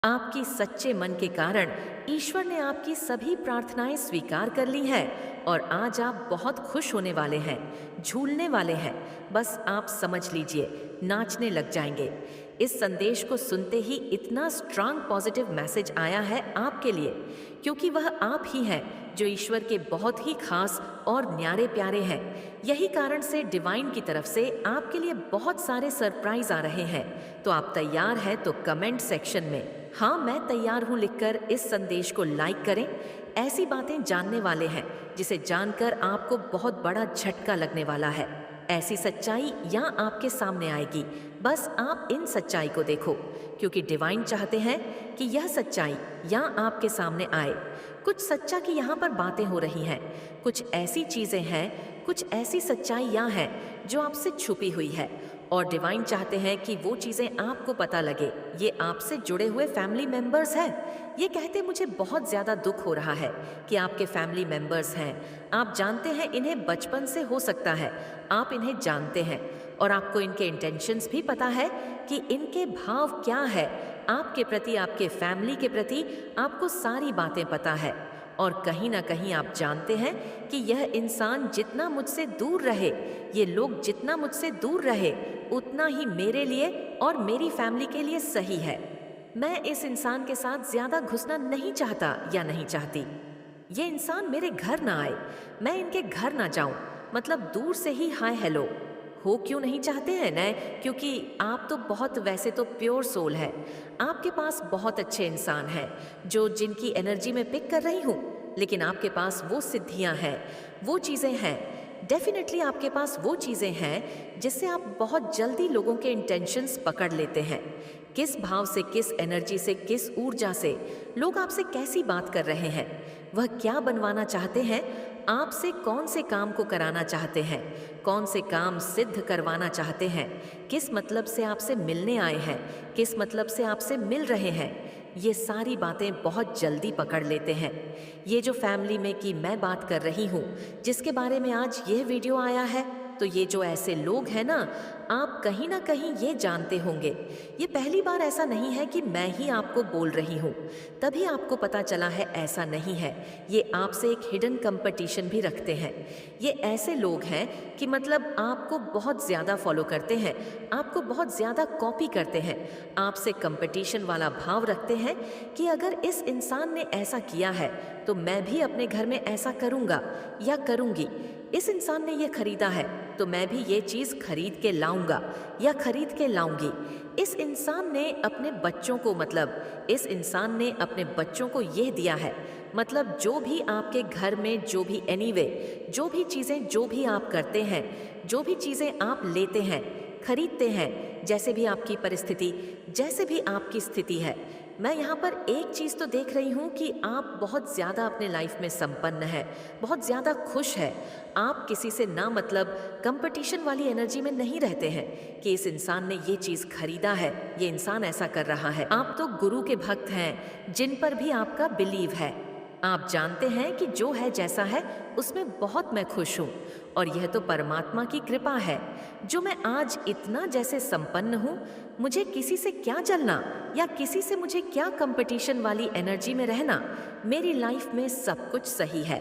आपकी सच्चे मन के कारण ईश्वर ने आपकी सभी प्रार्थनाएं स्वीकार कर ली हैं और आज आप बहुत खुश होने वाले हैं, झूलने वाले हैं। बस आप समझ लीजिए, नाचने लग जाएंगे। इस संदेश को सुनते ही इतना स्ट्रांग पॉजिटिव मैसेज आया है आपके लिए, क्योंकि वह आप ही हैं जो ईश्वर के बहुत ही खास और न्यारे प्यारे हैं। यही कारण से डिवाइन की तरफ से आपके लिए बहुत सारे सरप्राइज आ रहे हैं। तो आप तैयार हैं तो कमेंट सेक्शन में हाँ मैं तैयार हूँ लिखकर इस संदेश को लाइक करें। ऐसी बातें जानने वाले हैं जिसे जानकर आपको बहुत बड़ा झटका लगने वाला है। ऐसी सच्चाई यहाँ आपके सामने आएगी, बस आप इन सच्चाई को देखो, क्योंकि डिवाइन चाहते हैं कि यह सच्चाई यहाँ आपके सामने आए। कुछ सच्चा की यहाँ पर बातें हो रही हैं, कुछ ऐसी चीज़ें हैं, कुछ ऐसी सच्चाई यहाँ है जो आपसे छुपी हुई है और डिवाइन चाहते हैं कि वो चीज़ें आपको पता लगे। ये आपसे जुड़े हुए फैमिली मेंबर्स हैं। ये कहते मुझे बहुत ज़्यादा दुख हो रहा है कि आपके फैमिली मेंबर्स हैं। आप जानते हैं इन्हें बचपन से हो सकता है, आप इन्हें जानते हैं और आपको इनके इंटेंशंस भी पता है कि इनके भाव क्या है आपके प्रति, आपके फैमिली के प्रति। आपको सारी बातें पता है और कहीं ना कहीं आप जानते हैं कि यह इंसान जितना मुझसे दूर रहे, ये लोग जितना मुझसे दूर रहे, उतना ही मेरे लिए और मेरी फैमिली के लिए सही है। मैं इस इंसान के साथ ज्यादा घुसना नहीं चाहता या नहीं चाहती। ये इंसान मेरे घर ना आए, मैं इनके घर ना जाऊं, मतलब दूर से ही हाय हेलो हो क्यों नहीं चाहते हैं न? क्योंकि आप तो बहुत, वैसे तो प्योर सोल है, आपके पास बहुत अच्छे इंसान हैं जो जिनकी एनर्जी में पिक कर रही हूँ, लेकिन आपके पास वो सिद्धियाँ हैं, वो चीज़ें हैं। डेफिनेटली आपके पास वो चीज़ें हैं जिससे आप बहुत जल्दी लोगों के इंटेंशंस पकड़ लेते हैं। किस भाव से, किस एनर्जी से, किस ऊर्जा से लोग आपसे कैसी बात कर रहे हैं, वह क्या बनवाना चाहते हैं आपसे, कौन से काम को कराना चाहते हैं, कौन से काम सिद्ध करवाना चाहते हैं, किस मतलब से आपसे मिलने आए हैं, किस मतलब से आपसे मिल रहे हैं, ये सारी बातें बहुत जल्दी पकड़ लेते हैं। ये जो फैमिली में की मैं बात कर रही हूँ, जिसके बारे में आज ये वीडियो आया है, तो ये जो ऐसे लोग हैं ना, आप कहीं ना कहीं ये जानते होंगे। ये पहली बार ऐसा नहीं है कि मैं ही आपको बोल रही हूँ तभी आपको पता चला है, ऐसा नहीं है। ये आपसे एक हिडन कंपटीशन भी रखते हैं। ये ऐसे लोग हैं कि मतलब आपको बहुत ज़्यादा फॉलो करते हैं, आपको बहुत ज़्यादा कॉपी करते हैं, आपसे कंपटीशन वाला भाव रखते हैं कि अगर इस इंसान ने ऐसा किया है तो मैं भी अपने घर में ऐसा करूँगा या करूँगी। इस इंसान ने ये खरीदा है तो मैं भी ये चीज़ खरीद के लाऊंगा या खरीद के लाऊंगी। इस इंसान ने अपने बच्चों को, मतलब इस इंसान ने अपने बच्चों को ये दिया है, मतलब जो भी आपके घर में, जो भी एनीवे, जो भी चीज़ें, जो भी आप करते हैं, जो भी चीज़ें आप लेते हैं, खरीदते हैं, जैसे भी आपकी परिस्थिति, जैसे भी आपकी स्थिति है, मैं यहाँ पर एक चीज़ तो देख रही हूँ कि आप बहुत ज़्यादा अपने लाइफ में संपन्न है, बहुत ज़्यादा खुश है। आप किसी से ना मतलब कंपटीशन वाली एनर्जी में नहीं रहते हैं कि इस इंसान ने ये चीज़ खरीदा है, ये इंसान ऐसा कर रहा है। आप तो गुरु के भक्त हैं जिन पर भी आपका बिलीव है। आप जानते हैं कि जो है जैसा है उसमें बहुत मैं खुश हूँ और यह तो परमात्मा की कृपा है जो मैं आज इतना जैसे संपन्न हूँ। मुझे किसी से क्या जलना या किसी से मुझे क्या कंपटीशन वाली एनर्जी में रहना, मेरी लाइफ में सब कुछ सही है।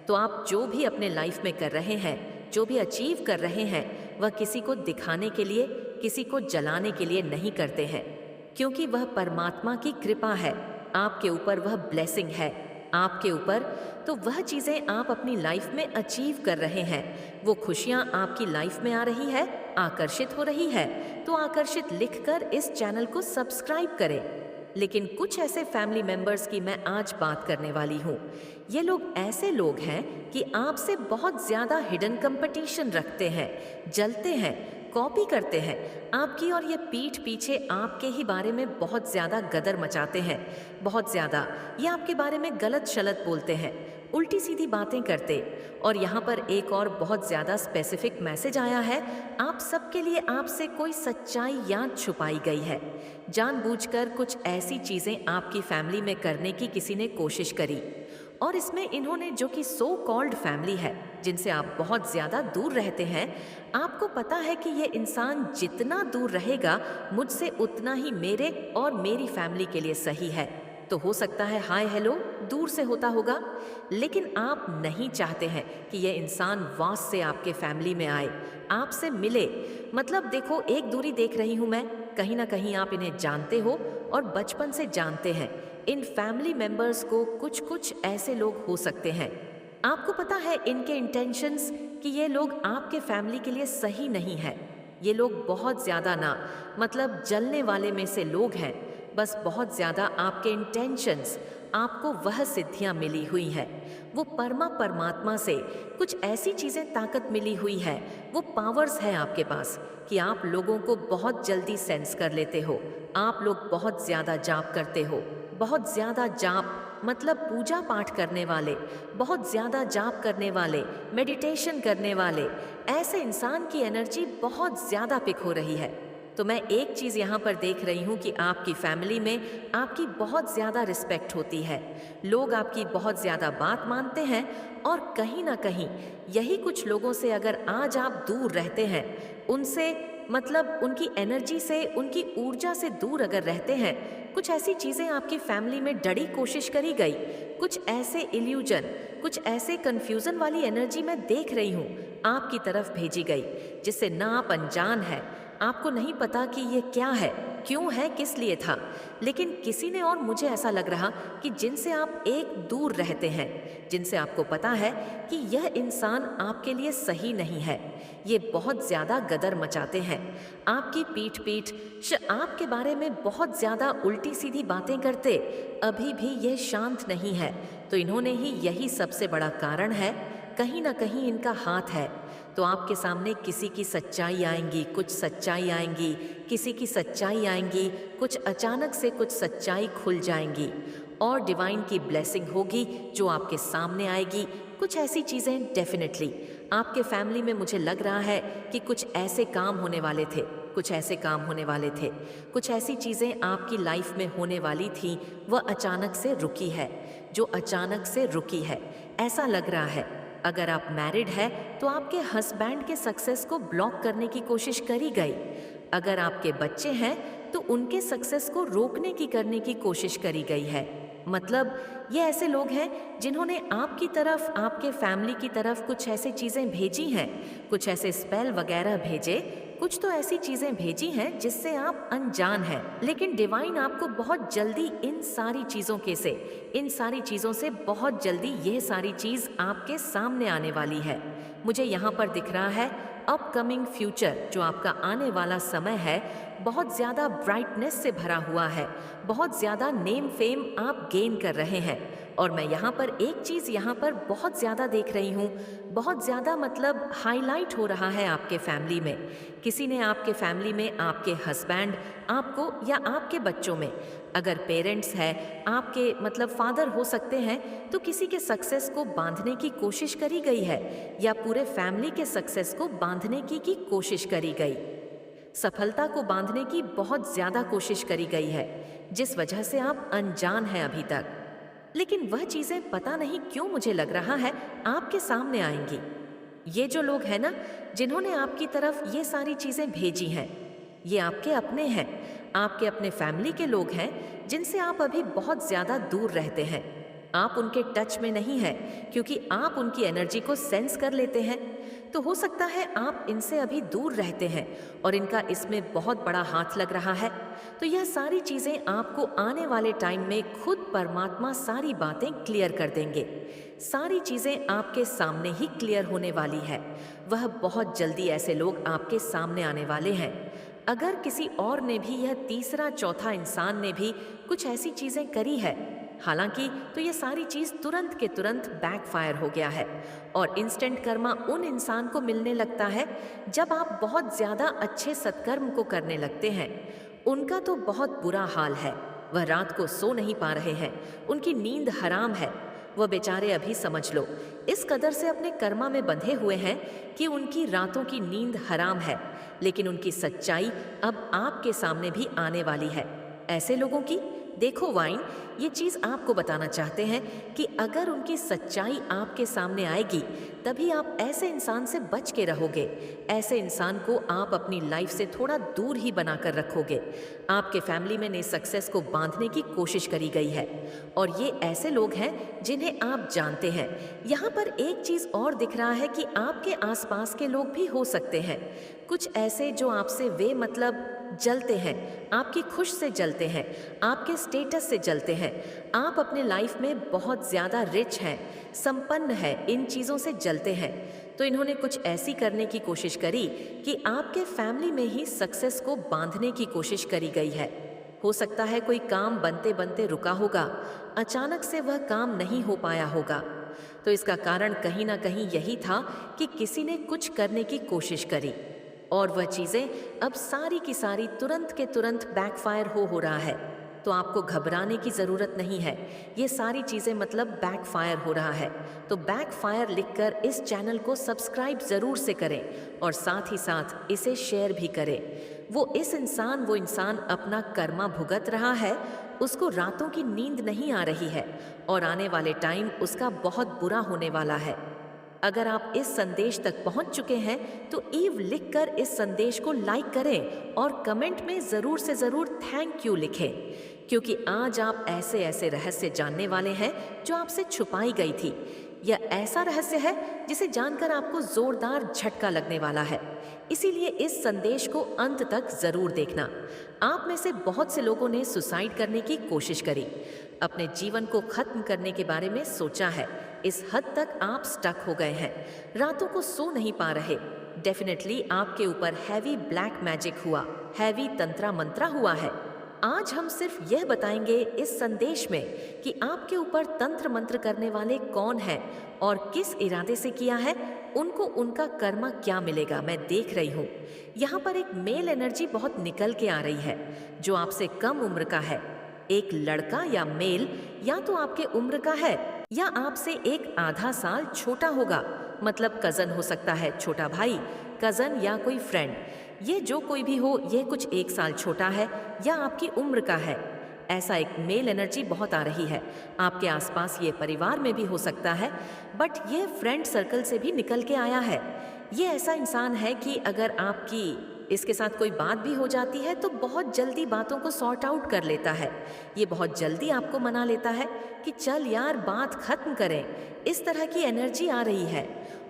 तो आप जो भी अपने लाइफ में कर रहे हैं, जो भी अचीव कर रहे हैं, वह किसी को दिखाने के लिए, किसी को जलाने के लिए नहीं करते हैं, क्योंकि वह परमात्मा की कृपा है आपके ऊपर, वह ब्लेसिंग है आपके ऊपर। तो वह चीज़ें आप अपनी लाइफ में अचीव कर रहे हैं, वो खुशियाँ आपकी लाइफ में आ रही है, आकर्षित हो रही है। तो आकर्षित लिखकर इस चैनल को सब्सक्राइब करें। लेकिन कुछ ऐसे फैमिली मेंबर्स की मैं आज बात करने वाली हूँ। ये लोग ऐसे लोग हैं कि आपसे बहुत ज़्यादा हिडन कंपटीशन रखते हैं, जलते हैं, कॉपी करते हैं आपकी, और ये पीठ पीछे आपके ही बारे में बहुत ज़्यादा गदर मचाते हैं, बहुत ज़्यादा ये आपके बारे में गलत शलत बोलते हैं, उल्टी सीधी बातें करते। और यहाँ पर एक और बहुत ज़्यादा स्पेसिफिक मैसेज आया है आप सबके लिए, आपसे कोई सच्चाई यहाँ छुपाई गई है। जानबूझकर कुछ ऐसी चीज़ें आपकी फैमिली में करने की किसी ने कोशिश करी और इसमें इन्होंने जो कि सो कॉल्ड फैमिली है, जिनसे आप बहुत ज़्यादा दूर रहते हैं, आपको पता है कि ये इंसान जितना दूर रहेगा मुझसे उतना ही मेरे और मेरी फैमिली के लिए सही है। तो हो सकता है हाय हेलो दूर से होता होगा, लेकिन आप नहीं चाहते हैं कि ये इंसान वास से आपके फैमिली में आए, आपसे मिले। मतलब देखो, एक दूरी देख रही हूं मैं, कहीं ना कहीं आप इन्हें जानते हो और बचपन से जानते हैं। इन फैमिली मेंबर्स को कुछ कुछ ऐसे लोग हो सकते हैं, आपको पता है इनके इंटेंशंस, कि ये लोग आपके फैमिली के लिए सही नहीं है। ये लोग बहुत ज़्यादा ना, मतलब जलने वाले में से लोग हैं। बस बहुत ज़्यादा आपके इंटेंशंस, आपको वह सिद्धियां मिली हुई है, वो परमात्मा से कुछ ऐसी चीज़ें ताकत मिली हुई है, वो पावर्स है आपके पास कि आप लोगों को बहुत जल्दी सेंस कर लेते हो। आप लोग बहुत ज़्यादा जाप करते हो, बहुत ज़्यादा जाप मतलब पूजा पाठ करने वाले, बहुत ज़्यादा जाप करने वाले, मेडिटेशन करने वाले, ऐसे इंसान की एनर्जी बहुत ज़्यादा पिक हो रही है। तो मैं एक चीज़ यहाँ पर देख रही हूँ कि आपकी फैमिली में आपकी बहुत ज़्यादा रिस्पेक्ट होती है, लोग आपकी बहुत ज़्यादा बात मानते हैं। और कहीं ना कहीं यही कुछ लोगों से अगर आज आप दूर रहते हैं, उनसे मतलब उनकी एनर्जी से, उनकी ऊर्जा से दूर अगर रहते हैं, कुछ ऐसी चीज़ें आपकी फैमिली में डड़ी कोशिश करी गई, कुछ ऐसे इल्यूजन, कुछ ऐसे कंफ्यूजन वाली एनर्जी मैं देख रही हूँ आपकी तरफ भेजी गई, जिससे ना आप अनजान है, आपको नहीं पता कि ये क्या है, क्यों है, किस लिए था, लेकिन किसी ने, और मुझे ऐसा लग रहा कि जिनसे आप एक दूर रहते हैं, जिनसे आपको पता है कि यह इंसान आपके लिए सही नहीं है, ये बहुत ज़्यादा गदर मचाते हैं, आपकी पीठ पीठ आपके बारे में बहुत ज़्यादा उल्टी सीधी बातें करते, अभी भी ये शांत नहीं है। तो इन्होंने ही, यही सबसे बड़ा कारण है, कहीं ना कहीं इनका हाथ है। तो आपके सामने किसी की सच्चाई आएंगी, कुछ सच्चाई आएंगी, किसी की सच्चाई आएंगी, कुछ अचानक से कुछ सच्चाई खुल जाएंगी और डिवाइन की ब्लेसिंग होगी जो आपके सामने आएगी। कुछ ऐसी चीज़ें डेफिनेटली आपके फैमिली में, मुझे लग रहा है कि कुछ ऐसे काम होने वाले थे, कुछ ऐसे काम होने वाले थे, कुछ ऐसी चीज़ें आपकी लाइफ में होने वाली थी, वह अचानक से रुकी है, जो अचानक से रुकी है। ऐसा लग रहा है अगर आप मैरिड है तो आपके हस्बैंड के सक्सेस को ब्लॉक करने की कोशिश करी गई, अगर आपके बच्चे हैं तो उनके सक्सेस को रोकने की करने की कोशिश करी गई है। मतलब ये ऐसे लोग हैं जिन्होंने आपकी तरफ, आपके फैमिली की तरफ कुछ ऐसी चीज़ें भेजी हैं, कुछ ऐसे स्पेल वगैरह भेजे, कुछ तो ऐसी चीज़ें भेजी हैं जिससे आप अनजान हैं। लेकिन डिवाइन आपको बहुत जल्दी इन सारी चीज़ों के से, इन सारी चीज़ों से बहुत जल्दी यह सारी चीज़ आपके सामने आने वाली है। मुझे यहाँ पर दिख रहा है अपकमिंग फ्यूचर, जो आपका आने वाला समय है, बहुत ज़्यादा ब्राइटनेस से भरा हुआ है, बहुत ज़्यादा नेम फेम आप गेन कर रहे हैं। और मैं यहाँ पर एक चीज़ यहाँ पर बहुत ज़्यादा देख रही हूँ, बहुत ज़्यादा मतलब हाईलाइट हो रहा है आपके फैमिली में। किसी ने आपके फैमिली में, आपके हस्बैंड आपको या आपके बच्चों में, अगर पेरेंट्स है आपके, मतलब फादर हो सकते हैं, तो किसी के सक्सेस को बांधने की कोशिश करी गई है, या पूरे फैमिली के सक्सेस को बांधने की कोशिश करी गई, सफलता को बांधने की बहुत ज़्यादा कोशिश करी गई है, जिस वजह से आप अनजान हैं अभी तक। लेकिन वह चीज़ें पता नहीं क्यों मुझे लग रहा है आपके सामने आएंगी। ये जो लोग हैं ना, जिन्होंने आपकी तरफ ये सारी चीज़ें भेजी हैं, ये आपके अपने हैं, आपके अपने फैमिली के लोग हैं, जिनसे आप अभी बहुत ज़्यादा दूर रहते हैं। आप उनके टच में नहीं हैं क्योंकि आप उनकी एनर्जी को सेंस कर लेते हैं। तो हो सकता है आप इनसे अभी दूर रहते हैं और इनका इसमें बहुत बड़ा हाथ लग रहा है। तो यह सारी चीज़ें आपको आने वाले टाइम में खुद परमात्मा सारी बातें क्लियर कर देंगे। सारी चीज़ें आपके सामने ही क्लियर होने वाली है। वह बहुत जल्दी ऐसे लोग आपके सामने आने वाले हैं। अगर किसी और ने भी, यह तीसरा चौथा इंसान ने भी कुछ ऐसी चीज़ें करी है, हालांकि तो ये सारी चीज़ तुरंत के तुरंत बैकफायर हो गया है और इंस्टेंट कर्मा उन इंसान को मिलने लगता है जब आप बहुत ज़्यादा अच्छे सत्कर्म को करने लगते हैं। उनका तो बहुत बुरा हाल है, वह रात को सो नहीं पा रहे हैं, उनकी नींद हराम है। वह बेचारे अभी समझ लो इस कदर से अपने कर्मा में बंधे हुए हैं कि उनकी रातों की नींद हराम है, लेकिन उनकी सच्चाई अब आपके सामने भी आने वाली है। ऐसे लोगों की देखो वाइन, ये चीज़ आपको बताना चाहते हैं कि अगर उनकी सच्चाई आपके सामने आएगी, तभी आप ऐसे इंसान से बच के रहोगे। ऐसे इंसान को आप अपनी लाइफ से थोड़ा दूर ही बनाकर रखोगे। आपके फैमिली में नई सक्सेस को बांधने की कोशिश करी गई है और ये ऐसे लोग हैं जिन्हें आप जानते हैं। यहाँ पर एक चीज़ और दिख रहा है कि आपके आसपास के लोग भी हो सकते हैं, कुछ ऐसे जो आपसे वे मतलब जलते हैं, आपकी खुश से जलते हैं, आपके स्टेटस से जलते हैं। आप अपने लाइफ में बहुत ज़्यादा रिच हैं, संपन्न है, इन चीज़ों से जलते हैं। तो इन्होंने कुछ ऐसी करने की कोशिश करी कि आपके फैमिली में ही सक्सेस को बांधने की कोशिश करी गई है। हो सकता है कोई काम बनते बनते रुका होगा, अचानक से वह काम नहीं हो पाया होगा। तो इसका कारण कहीं ना कहीं यही था कि किसी ने कुछ करने की कोशिश करी और वह चीज़ें अब सारी की सारी तुरंत के तुरंत बैकफायर हो रहा है। तो आपको घबराने की ज़रूरत नहीं है, ये सारी चीज़ें मतलब बैकफायर हो रहा है। तो बैकफायर लिखकर इस चैनल को सब्सक्राइब ज़रूर से करें और साथ ही साथ इसे शेयर भी करें। वो इंसान अपना कर्मा भुगत रहा है, उसको रातों की नींद नहीं आ रही है और आने वाले टाइम उसका बहुत बुरा होने वाला है। अगर आप इस संदेश तक पहुंच चुके हैं तो ईव लिखकर इस संदेश को लाइक करें और कमेंट में ज़रूर से ज़रूर थैंक यू लिखें, क्योंकि आज आप ऐसे ऐसे रहस्य जानने वाले हैं जो आपसे छुपाई गई थी। यह ऐसा रहस्य है जिसे जानकर आपको जोरदार झटका लगने वाला है, इसीलिए इस संदेश को अंत तक ज़रूर देखना। आप में से बहुत से लोगों ने सुसाइड करने की कोशिश करी, अपने जीवन को खत्म करने के बारे में सोचा है। इस हद तक आप स्टक हो गए हैं, रातों को सो नहीं पा रहे। डेफिनेटली आपके ऊपर हैवी ब्लैक मैजिक हुआ, हैवी तंत्रा मंत्रा हुआ है। आज हम सिर्फ यह बताएंगे इस संदेश में कि आपके ऊपर तंत्र मंत्र करने वाले कौन हैं और किस इरादे से किया है, उनको उनका कर्मा क्या मिलेगा। मैं देख रही हूँ यहाँ पर एक मेल एनर्जी बहुत निकल के आ रही है जो आपसे कम उम्र का है। एक लड़का या मेल या तो आपके उम्र का है या आपसे एक आधा साल छोटा होगा, मतलब कजन हो सकता है, छोटा भाई, कजन या कोई फ्रेंड। ये जो कोई भी हो, ये कुछ एक साल छोटा है या आपकी उम्र का है। ऐसा एक मेल एनर्जी बहुत आ रही है। आपके आसपास ये परिवार में भी हो सकता है, बट ये फ्रेंड सर्कल से भी निकल के आया है। ये ऐसा इंसान है कि अगर आपकी इसके साथ कोई बात भी हो जाती है तो बहुत जल्दी बातों को सॉर्ट आउट कर लेता है। ये बहुत जल्दी आपको मना लेता है कि चल यार बात खत्म करें। इस तरह की एनर्जी आ रही है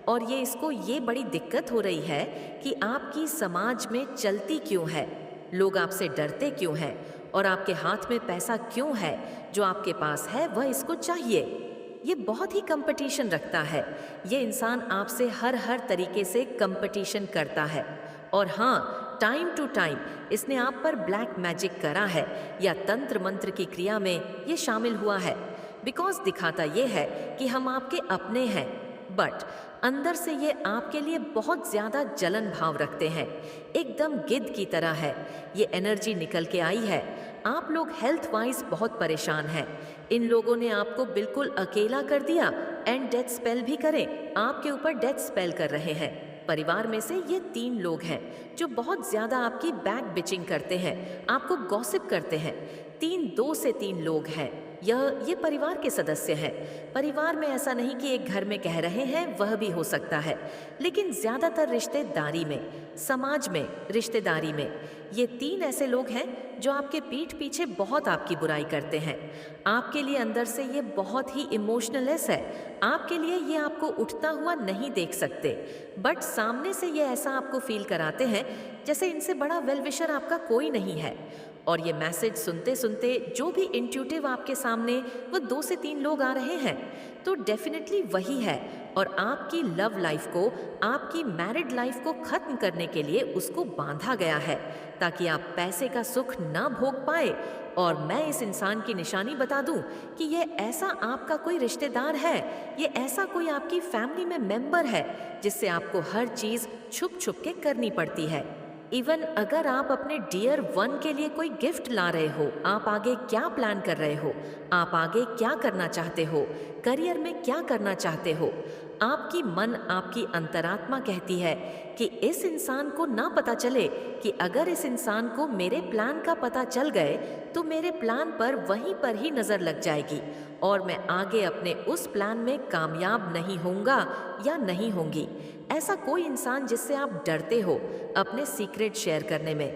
और इसको ये बड़ी दिक्कत हो रही है कि आपकी समाज में चलती क्यों है, लोग आपसे डरते क्यों हैं और आपके हाथ में पैसा क्यों है, जो आपके पास है वह इसको चाहिए। ये बहुत ही कंपटीशन रखता है। ये इंसान आपसे हर तरीके से कंपटीशन करता है और हाँ, टाइम टू टाइम इसने आप पर ब्लैक मैजिक करा है या तंत्र मंत्र की क्रिया में ये शामिल हुआ है। बिकॉज दिखाता ये है कि हम आपके अपने हैं, बट अंदर से ये आपके लिए बहुत ज़्यादा जलन भाव रखते हैं, एकदम गिद्ध की तरह है। ये एनर्जी निकल के आई है। आप लोग हेल्थ वाइज बहुत परेशान हैं। इन लोगों ने आपको बिल्कुल अकेला कर दिया एंड डेथ स्पेल भी करें, आपके ऊपर डेथ स्पेल कर रहे हैं। परिवार में से ये 3 लोग हैं जो बहुत ज़्यादा आपकी बैक बिचिंग करते हैं, आपको गॉसिप करते हैं। 2 से 3 लोग हैं। ये परिवार के सदस्य हैं। परिवार में ऐसा नहीं कि एक घर में कह रहे हैं, वह भी हो सकता है, लेकिन ज़्यादातर रिश्तेदारी में, समाज में, रिश्तेदारी में ये 3 ऐसे लोग हैं जो आपके पीठ पीछे बहुत आपकी बुराई करते हैं। आपके लिए अंदर से ये बहुत ही इमोशनलेस है। आपके लिए ये आपको उठता हुआ नहीं देख सकते, बट सामने से ये ऐसा आपको फील कराते हैं जैसे इनसे बड़ा वेल विशर आपका कोई नहीं है। और ये मैसेज सुनते सुनते जो भी इंट्यूटिव आपके सामने वो 2 से 3 लोग आ रहे हैं, तो डेफिनेटली वही है। और आपकी लव लाइफ को, आपकी मैरिड लाइफ को खत्म करने के लिए उसको बांधा गया है ताकि आप पैसे का सुख ना भोग पाए। और मैं इस इंसान की निशानी बता दूं कि ये ऐसा आपका कोई रिश्तेदार है, ये ऐसा कोई आपकी फैमिली में मेंबर है जिससे आपको हर चीज़ छुप छुप के करनी पड़ती है। इवन अगर आप अपने डियर वन के लिए कोई गिफ्ट ला रहे हो, आप आगे क्या प्लान कर रहे हो, आप आगे क्या करना चाहते हो, करियर में क्या करना चाहते हो, आपकी मन, आपकी अंतरात्मा कहती है कि इस इंसान को ना पता चले कि अगर इस इंसान को मेरे प्लान का पता चल गए तो मेरे प्लान पर वहीं पर ही नजर लग जाएगी और मैं आगे अपने उस प्लान में कामयाब नहीं होऊंगा या नहीं होंगी। ऐसा कोई इंसान जिससे आप डरते हो अपने सीक्रेट शेयर करने में,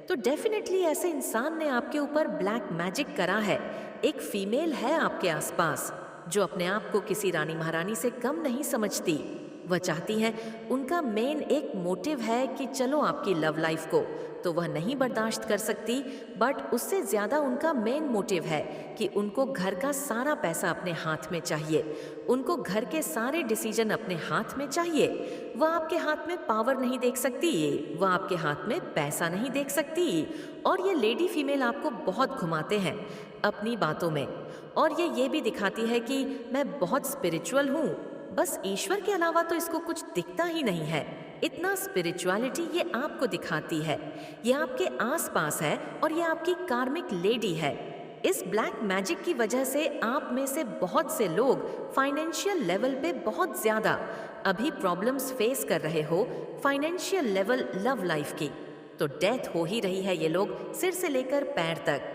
तो डेफिनेटली ऐसे इंसान ने आपके ऊपर ब्लैक मैजिक करा है। एक फीमेल है आपके आसपास जो अपने आप को किसी रानी महारानी से कम नहीं समझती। वह चाहती हैं, उनका मेन एक मोटिव है कि चलो आपकी लव लाइफ को तो वह नहीं बर्दाश्त कर सकती, बट उससे ज़्यादा उनका मेन मोटिव है कि उनको घर का सारा पैसा अपने हाथ में चाहिए, उनको घर के सारे डिसीजन अपने हाथ में चाहिए। वह आपके हाथ में पावर नहीं देख सकती, वह आपके हाथ में पैसा नहीं देख सकती। और ये लेडी फीमेल आपको बहुत घुमाते हैं अपनी बातों में, और ये भी दिखाती है कि मैं बहुत स्पिरिचुअल हूँ, बस ईश्वर के अलावा तो इसको कुछ दिखता ही नहीं है। इतना स्पिरिचुअलिटी ये आपको दिखाती है, ये आपके आसपास है और ये आपकी कार्मिक लेडी है। इस ब्लैक मैजिक की वजह से आप में से बहुत से लोग फाइनेंशियल लेवल पे बहुत ज़्यादा अभी प्रॉब्लम्स फेस कर रहे हो, फाइनेंशियल लेवल लव लाइफ की। तो डेथ हो ही रही है ये लोग सिर से लेकर पैर तक।